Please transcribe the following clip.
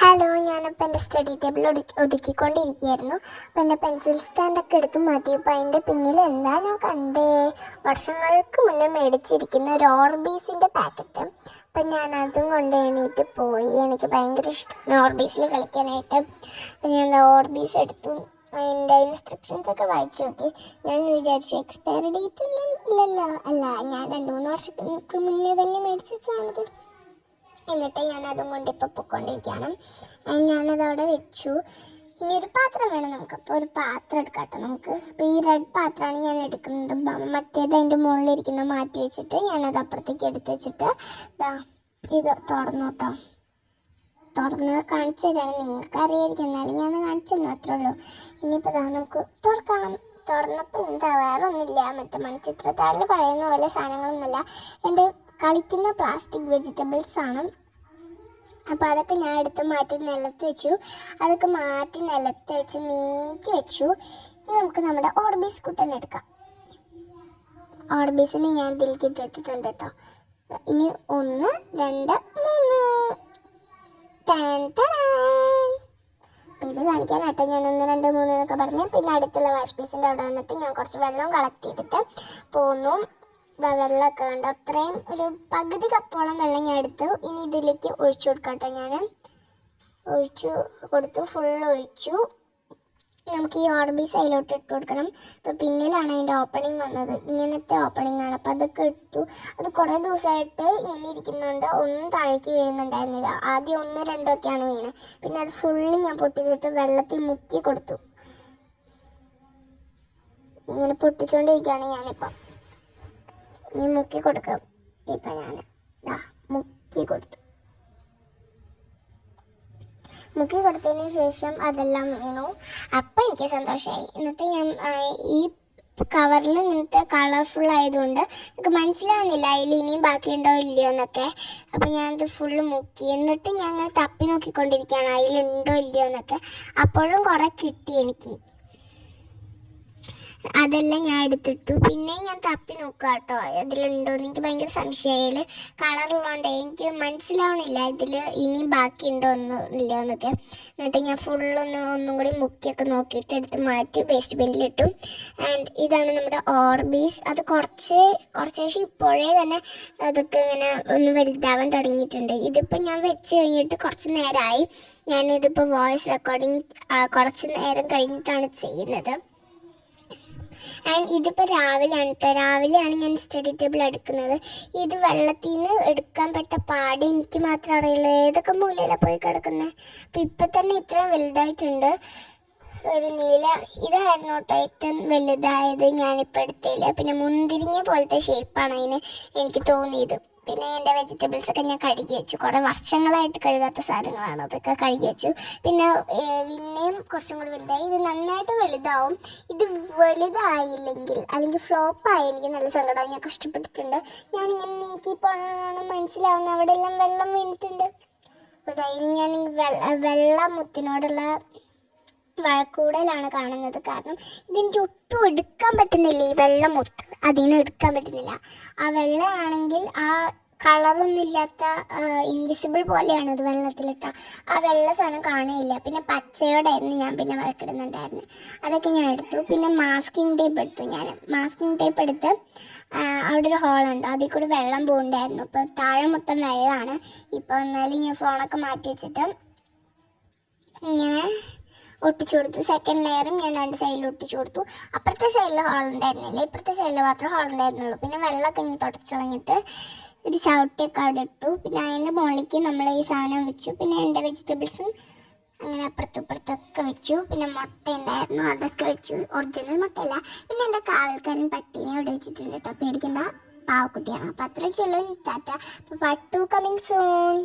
Hello, ഞാനപ്പോൾ എൻ്റെ study table ഒതുക്കിക്കൊണ്ടിരിക്കുകയായിരുന്നു. അപ്പോൾ എൻ്റെ പെൻസിൽ സ്റ്റാൻഡൊക്കെ എടുത്ത് മാറ്റിയപ്പോൾ അതിൻ്റെ പിന്നിൽ എന്താ ഞാൻ കണ്ടേ, വർഷങ്ങൾക്ക് മുന്നേ മേടിച്ചിരിക്കുന്ന ഒരു ഓർബീസിൻ്റെ പാക്കറ്റ്. അപ്പം ഞാൻ അതും കൊണ്ട് എണീറ്റ് പോയി. എനിക്ക് ഭയങ്കര ഇഷ്ടമാണ് ഓർബീസിൽ കളിക്കാനായിട്ട്. അപ്പം ഞാൻ എന്താ ഓർബീസ് എടുത്തു. അതിൻ്റെ ഇൻസ്ട്രക്ഷൻസൊക്കെ വായിച്ചു നോക്കി. ഞാൻ വിചാരിച്ചു എക്സ്പയറി ഡേറ്റ് ഒന്നും ഇല്ലല്ലോ. അല്ല, ഞാൻ 2-3 വർഷങ്ങൾക്ക് മുന്നേ തന്നെ മേടിച്ച് വെച്ചാണത്. എന്നിട്ട് ഞാൻ അതും കൊണ്ട് ഇപ്പോൾ പൊയ്ക്കൊണ്ടിരിക്കുകയാണ്. ഞാനതവിടെ വെച്ചു. ഇനി ഒരു പാത്രം വേണം നമുക്ക്. അപ്പോൾ ഒരു പാത്രം എടുക്കാം കേട്ടോ നമുക്ക്. അപ്പോൾ ഈ റെഡ് പാത്രമാണ് ഞാൻ എടുക്കുന്നത്. മറ്റേത് അതിൻ്റെ മുകളിലിരിക്കുന്ന മാറ്റി വെച്ചിട്ട് ഞാനത് അപ്പുറത്തേക്ക് എടുത്ത് വെച്ചിട്ട് ഇത് തുറന്നു കേട്ടോ. തുറന്ന് കാണിച്ചു തരാണ്, നിങ്ങൾക്ക് അറിയായിരിക്കും, എന്നാലും ഞാൻ കാണിച്ചു തന്നു, അത്രേ ഉള്ളൂ. ഇനിയിപ്പോൾ നമുക്ക് തുറക്കാം. തുറന്നപ്പോൾ എന്താ, വേറെ ഒന്നുമില്ല, മറ്റേ മണിച്ചിത്രത്താഴിൽ പഴയുന്ന പോലെ സാധനങ്ങളൊന്നുമില്ല. എൻ്റെ കളിക്കുന്ന പ്ലാസ്റ്റിക് വെജിറ്റബിൾസ് ആണ്. അപ്പോൾ അതൊക്കെ ഞാൻ എടുത്ത് മാറ്റി നിലത്ത് വെച്ചു. അതൊക്കെ മാറ്റി നിലത്ത് വെച്ച് നീക്കി വെച്ചു. ഇനി നമുക്ക് നമ്മുടെ ഓർബീസ് കുട്ടൻ എടുക്കാം. ഓർബീസിന് ഞാൻ ഇതിലേക്ക് ഇട്ടിട്ടുണ്ട് കേട്ടോ. ഇനി 1, 2, 3 ഇത് കാണിക്കാനാട്ടോ ഞാൻ 1, 2, 3 എന്നൊക്കെ പറഞ്ഞ്. പിന്നെ അടുത്തുള്ള വാഷ് ബേസിൻ്റെ അവിടെ വന്നിട്ട് ഞാൻ കുറച്ച് വെള്ളം കളക്ട് ചെയ്തിട്ട് പോന്നു. വെള്ളമൊക്കെ ഉണ്ട്, അത്രയും ഒരു പകുതി കപ്പോളം വെള്ളം ഞാൻ എടുത്തു. ഇനി ഇതിലേക്ക് ഒഴിച്ചു കൊടുക്കാം കേട്ടോ. ഞാൻ ഒഴിച്ചു കൊടുത്തു, ഫുള്ള് ഒഴിച്ചു. നമുക്ക് ഈ ഓർബീസ് അതിലോട്ട് ഇട്ട് കൊടുക്കണം. ഇപ്പോൾ പിന്നിലാണ് അതിൻ്റെ ഓപ്പണിങ് വന്നത്, ഇങ്ങനത്തെ ഓപ്പണിംഗ് ആണ്. അപ്പോൾ അതൊക്കെ ഇട്ടു. അത് കുറേ ദിവസമായിട്ട് ഇങ്ങനെ ഇരിക്കുന്നുണ്ട്, ഒന്നും താഴേക്ക് വീഴുന്നുണ്ടായിരുന്നില്ല. ആദ്യം 1, 2 ഒക്കെയാണ് വീണത്. പിന്നെ അത് ഫുള്ള് ഞാൻ പൊട്ടിച്ചിട്ട് വെള്ളത്തിൽ മുക്കി കൊടുത്തു. ഇങ്ങനെ പൊട്ടിച്ചുകൊണ്ടിരിക്കുകയാണ് ഞാനിപ്പം. ഇനി മുക്കി കൊടുക്കാം. ഇപ്പം ഞാൻ മുക്കി കൊടുത്തു. മുക്കി കൊടുത്തതിന് ശേഷം അതെല്ലാം വീണു. അപ്പം എനിക്ക് സന്തോഷമായി. എന്നിട്ട് ഞാൻ ഈ കവറിൽ ഇങ്ങനത്തെ കളർഫുൾ ആയതുകൊണ്ട് എനിക്ക് മനസ്സിലാവുന്നില്ല അതിൽ ഇനിയും ബാക്കിയുണ്ടോ ഇല്ലയോ എന്നൊക്കെ. അപ്പം ഞാനത് ഫുള്ള് മുക്കി. എന്നിട്ട് ഞാൻ അങ്ങനെ തപ്പി നോക്കിക്കൊണ്ടിരിക്കുകയാണ് അതിലുണ്ടോ ഇല്ലയോ എന്നൊക്കെ. അപ്പോഴും കുറേ കിട്ടി എനിക്ക്. അതെല്ലാം ഞാൻ എടുത്തിട്ടു. പിന്നെ ഞാൻ തപ്പി നോക്കുക കേട്ടോ, ഇതിലുണ്ടോയെന്ന്. എനിക്ക് ഭയങ്കര സംശയമായാൽ കളറുള്ളതുകൊണ്ട് എനിക്ക് മനസ്സിലാവണില്ല ഇതിൽ ഇനിയും ബാക്കിയുണ്ടോ ഇല്ല എന്നൊക്കെ. എന്നിട്ട് ഞാൻ ഒന്നും കൂടി മുക്കിയൊക്കെ നോക്കിയിട്ട് എടുത്ത് മാറ്റി വേസ്റ്റ് ബിന്നിലിട്ടു. ആൻഡ് ഇതാണ് നമ്മുടെ ഓർബീസ്. അത് കുറച്ച് ശേഷം ഇപ്പോഴേ തന്നെ അതൊക്കെ ഇങ്ങനെ ഒന്ന് വലുതാവാൻ തുടങ്ങിയിട്ടുണ്ട്. ഇതിപ്പോൾ ഞാൻ വെച്ച് കഴിഞ്ഞിട്ട് കുറച്ച് നേരമായി. ഞാനിതിപ്പോൾ വോയിസ് റെക്കോർഡിങ് കുറച്ച് നേരം കഴിഞ്ഞിട്ടാണ് ചെയ്യുന്നത്. ആൻഡ് ഇതിപ്പോൾ രാവിലെയാണ് കേട്ടോ. രാവിലെയാണ് ഞാൻ സ്റ്റഡി ടേബിൾ എടുക്കുന്നത്. ഇത് വെള്ളത്തിൽ നിന്ന് എടുക്കാൻ പെട്ട പാട് എനിക്ക് മാത്രമേ അറിയുള്ളൂ. ഏതൊക്കെ മൂലയിലാണ് പോയി കിടക്കുന്നത്. അപ്പോൾ ഇപ്പം തന്നെ ഇത്രയും വലുതായിട്ടുണ്ട്. ഒരു നീല ഇതായിരുന്നു കേട്ടോ ഏറ്റവും വലുതായത് ഞാനിപ്പോൾ എടുത്തില്ല. പിന്നെ മുന്തിരിങ്ങ പോലത്തെ ഷേപ്പാണ് അതിന് എനിക്ക് തോന്നിയത്. പിന്നെ എൻ്റെ വെജിറ്റബിൾസൊക്കെ ഞാൻ കഴുകി വെച്ചു. കുറേ വർഷങ്ങളായിട്ട് കഴുകാത്ത സാധനങ്ങളാണ്, അതൊക്കെ കഴുകി വെച്ചു. പിന്നെ പിന്നെയും കുറച്ചും കൂടി വലുതായി. ഇത് നന്നായിട്ട് വലുതാവും. ഇത് വലുതായില്ലെങ്കിൽ അല്ലെങ്കിൽ ഫ്ലോപ്പായി എനിക്ക് നല്ല സങ്കടമായി. ഞാൻ കഷ്ടപ്പെട്ടിട്ടുണ്ട്. ഞാനിങ്ങനെ നീക്കിപ്പോഴാണ് മനസ്സിലാവുന്നത് അവിടെ എല്ലാം വെള്ളം വീണിട്ടുണ്ട്. അപ്പോൾ അതായത് ഞാൻ വെള്ളമുത്തിനോടുള്ള വഴക്കൂടലാണ് കാണുന്നത്. കാരണം ഇതെനിക്ക് ഒട്ടും എടുക്കാൻ പറ്റുന്നില്ല. ഈ വെള്ളമുത്ത് അതിൽ നിന്ന് എടുക്കാൻ പറ്റുന്നില്ല. ആ വെള്ളമാണെങ്കിൽ ആ കളറൊന്നും ഇല്ലാത്ത ഇൻവിസിബിൾ പോലെയാണ് ഇത് വെള്ളത്തിലിട്ട. ആ വെള്ള സാധനം കാണുകയില്ല. പിന്നെ പച്ചയോടായിരുന്നു ഞാൻ പിന്നെ വഴക്കിടുന്നുണ്ടായിരുന്നു. അതൊക്കെ ഞാൻ എടുത്തു. പിന്നെ മാസ്കിംഗ് ടേപ്പ് എടുത്തു. ഞാൻ മാസ്കിംഗ് ടേപ്പ് എടുത്ത് അവിടെ ഒരു ഹോളുണ്ട്, അതിൽ കൂടി വെള്ളം പോകുന്നുണ്ടായിരുന്നു. ഇപ്പോൾ താഴെ മൊത്തം വെള്ളമാണ്. ഇപ്പോൾ എന്നാലും ഞാൻ ഫോണൊക്കെ മാറ്റി വെച്ചിട്ട് ഇങ്ങനെ ഒട്ടിച്ചു കൊടുത്തു. സെക്കൻഡ് ലെയറും ഞാൻ 2 സൈഡിൽ ഒട്ടിച്ചു കൊടുത്തു. അപ്പുറത്തെ സൈഡിൽ ഹോൾ ഉണ്ടായിരുന്നില്ല, ഇപ്പുറത്തെ സൈഡിൽ മാത്രമേ ഹോൾ ഉണ്ടായിരുന്നുള്ളൂ. പിന്നെ വെള്ളമൊക്കെ ഇങ്ങനെ തുടച്ചളഞ്ഞിട്ട് ഒരു ചവിട്ടിയൊക്കെ അവിടെ ഇട്ടു. പിന്നെ അതിൻ്റെ മുകളിലേക്ക് നമ്മൾ ഈ സാധനം വെച്ചു. പിന്നെ എൻ്റെ വെജിറ്റബിൾസും അങ്ങനെ അപ്പുറത്തൊക്കെ വെച്ചു. പിന്നെ മുട്ട ഉണ്ടായിരുന്നു, അതൊക്കെ വെച്ചു. ഒറിജിനൽ മുട്ടയല്ല. പിന്നെ എൻ്റെ കാവൽക്കാരൻ പട്ടീനെ അവിടെ വെച്ചിട്ടുണ്ട് കേട്ടോ. പേടിക്കേണ്ട, പാവക്കുട്ടിയാണ്. അപ്പോൾ അത്രയൊക്കെയുള്ളൂ. ടാറ്റ. അപ്പോൾ പാർട്ട് 2 കമ്മിങ് സൂൺ.